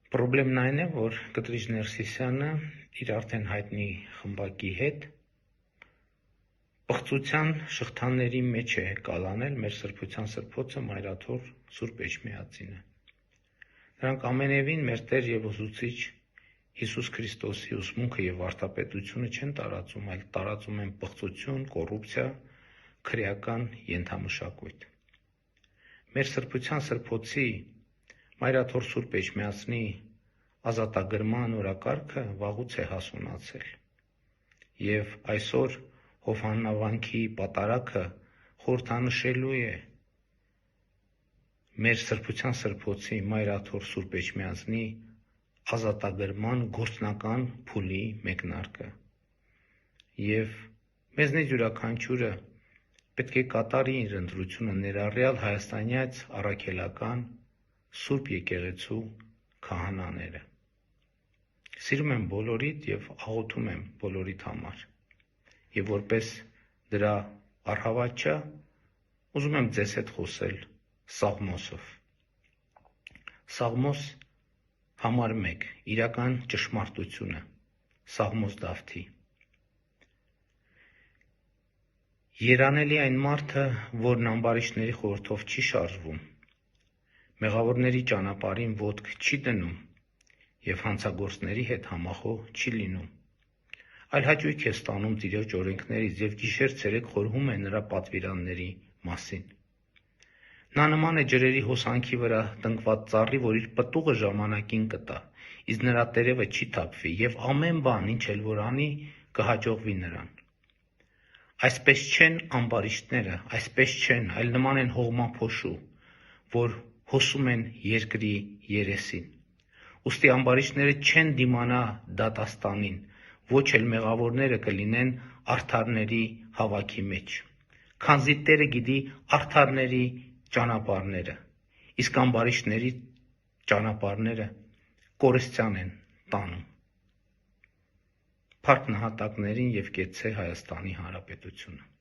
Պրոբլեմն այն է, որ Կտրիչ Ներսիսյանը իր արդեն հայտնի խմբակի հետ պղծության շղթաների մեջ է կալանել մեր սրբության սրբոցը Մայրաթոր Սուրբ Էջմիածինը։ Նրանք ամենևին մեր Տեր և Ուսուցիչ Հիսուս Քրիստոսի ուսմունքը և վարդապետությունը չեն տարածում, այլ տարածում են պղծություն, կոռուպցիա, քրեական ենթամշակույթ։ Մեր սրբության սրբոցի Մայրաթոր Սուրբ Էջմիածնի ազատագրման օրակարգը վաղուց է հասունացել, և այսօր Հովհաննավանքի պատարագը խորհրդանշելու է մեր սրբության սրբոցի Մայրաթոր Սուրբ Էջմիածնի ազատագրման գործնական փուլի մեկնարկը, և մեզնից յուրաքանչյուրը պետք է կատարի իր ընտրությունը, ներառյալ հայաստանյաց առաքելական Սուրբ Եկեղեցու քահանաները։ Սիրում եմ բոլորիդ և աղոթում եմ բոլորիդ համար, և որպես դրա առհավատչա ուզում եմ ձեզ հետ խոսել Սաղմոսով։ Սաղմոս համար 1. Իրական ճշմարտությունը, Սաղմոս Դավթի։ Երանելի այն մարդը, որն ամբարիշտների խորհրդով չի շարժվում, մեղավորների ճանապարհին ոտք չի դնում և հանցագործների հետ համախոհ չի լինում, այլ հաճույք է ստանում Տիրոջ օրենքներից և գիշեր-ցերեկ խորհում է նրա պատվիրանների մասին։ Նա նման է ջրերի հոսանքի վրա տնկված ծառի, որ իր պտուղը ժամանակին կտա, իսկ նրա տերևը չի թափվի, և ամեն բան, ինչ էլ որ անի, կհաջողվի նրան։ Այսպես չեն ամբարիշտները, այսպես չեն, այլ նման են հողմափոշու, որ հոսում են երկրի երեսին։ Ուստի ամբարիշտները չեն դիմանա դատաստանին, ոչ էլ մեղավորները կլինեն արդարների հավաքի մեջ, քանզի Տերը գիտի արդարների ճանապարհները, իսկ ամբարիշտների ճանապարհները կորստյան են տանում։ Փառք նահատակներին և կեցցե Հայաստանի Հանրապետությունը։